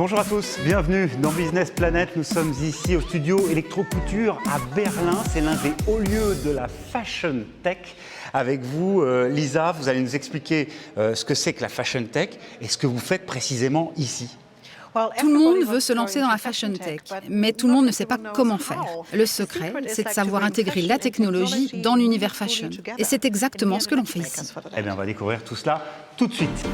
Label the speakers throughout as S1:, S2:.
S1: Bonjour à tous, bienvenue dans Business Planet. Nous sommes ici au studio Electro-Couture à Berlin. C'est l'un des hauts lieux de la Fashion Tech. Avec vous, Lisa, vous allez nous expliquer ce que c'est que la Fashion Tech et ce que vous faites précisément ici.
S2: Tout le monde veut se lancer dans la Fashion Tech, mais tout le monde ne sait pas comment faire. Le secret, c'est de savoir intégrer la technologie dans l'univers fashion. Et c'est exactement ce que l'on fait ici.
S1: Eh bien, on va découvrir tout cela tout de suite.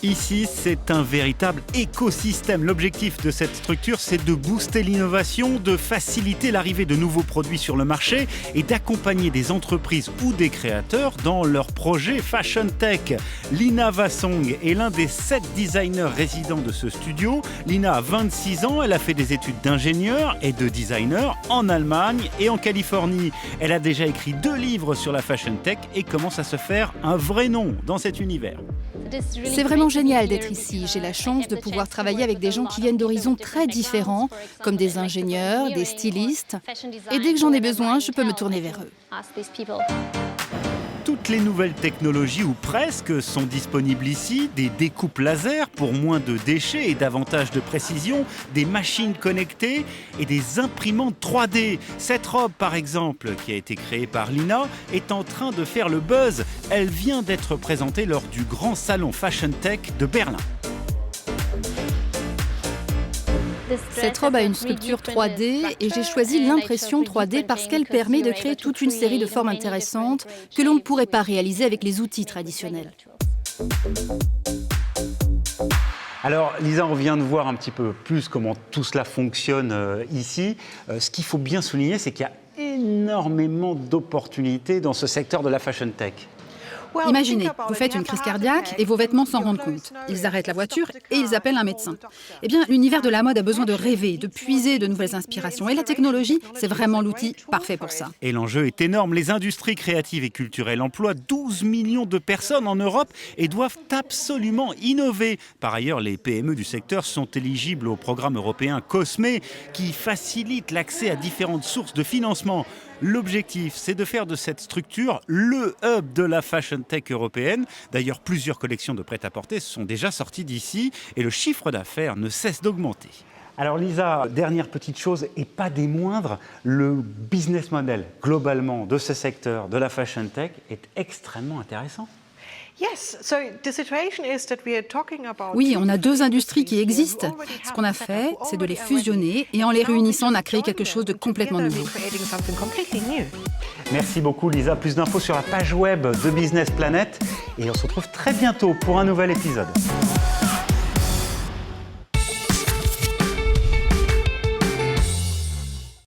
S1: Ici, c'est un véritable écosystème. L'objectif de cette structure, c'est de booster l'innovation, de faciliter l'arrivée de nouveaux produits sur le marché et d'accompagner des entreprises ou des créateurs dans leurs projets Fashion Tech. Lina Vassong est l'un des 7 designers résidents de ce studio. Lina a 26 ans, elle a fait des études d'ingénieur et de designer en Allemagne et en Californie. Elle a déjà écrit 2 livres sur la Fashion Tech et commence à se faire un vrai nom dans cet univers.
S2: C'est vraiment génial d'être ici. J'ai la chance de pouvoir travailler avec des gens qui viennent d'horizons très différents, comme des ingénieurs, des stylistes. Et dès que j'en ai besoin, je peux me tourner vers eux.
S1: Toutes les nouvelles technologies, ou presque, sont disponibles ici. Des découpes laser pour moins de déchets et davantage de précision, des machines connectées et des imprimantes 3D. Cette robe, par exemple, qui a été créée par Lina, est en train de faire le buzz. Elle vient d'être présentée lors du grand salon Fashion Tech de Berlin.
S2: Cette robe a une sculpture 3D et j'ai choisi l'impression 3D parce qu'elle permet de créer toute une série de formes intéressantes que l'on ne pourrait pas réaliser avec les outils traditionnels.
S1: Alors Lisa, on vient de voir un petit peu plus comment tout cela fonctionne ici. Ce qu'il faut bien souligner, c'est qu'il y a énormément d'opportunités dans ce secteur de la Fashion Tech.
S2: Imaginez, vous faites une crise cardiaque et vos vêtements s'en rendent compte. Ils arrêtent la voiture et ils appellent un médecin. Eh bien, l'univers de la mode a besoin de rêver, de puiser de nouvelles inspirations. Et la technologie, c'est vraiment l'outil parfait pour ça.
S1: Et l'enjeu est énorme. Les industries créatives et culturelles emploient 12 millions de personnes en Europe et doivent absolument innover. Par ailleurs, les PME du secteur sont éligibles au programme européen COSME qui facilite l'accès à différentes sources de financement. L'objectif, c'est de faire de cette structure le hub de la Fashion Tech européenne. D'ailleurs, plusieurs collections de prêt-à-porter sont déjà sorties d'ici et le chiffre d'affaires ne cesse d'augmenter. Alors Lisa, dernière petite chose et pas des moindres, le business model globalement de ce secteur de la Fashion Tech est extrêmement intéressant.
S2: Oui, on a 2 industries qui existent. Ce qu'on a fait, c'est de les fusionner et en les réunissant, on a créé quelque chose de complètement nouveau.
S1: Merci beaucoup Lisa. Plus d'infos sur la page web de Business Planet et on se retrouve très bientôt pour un nouvel épisode.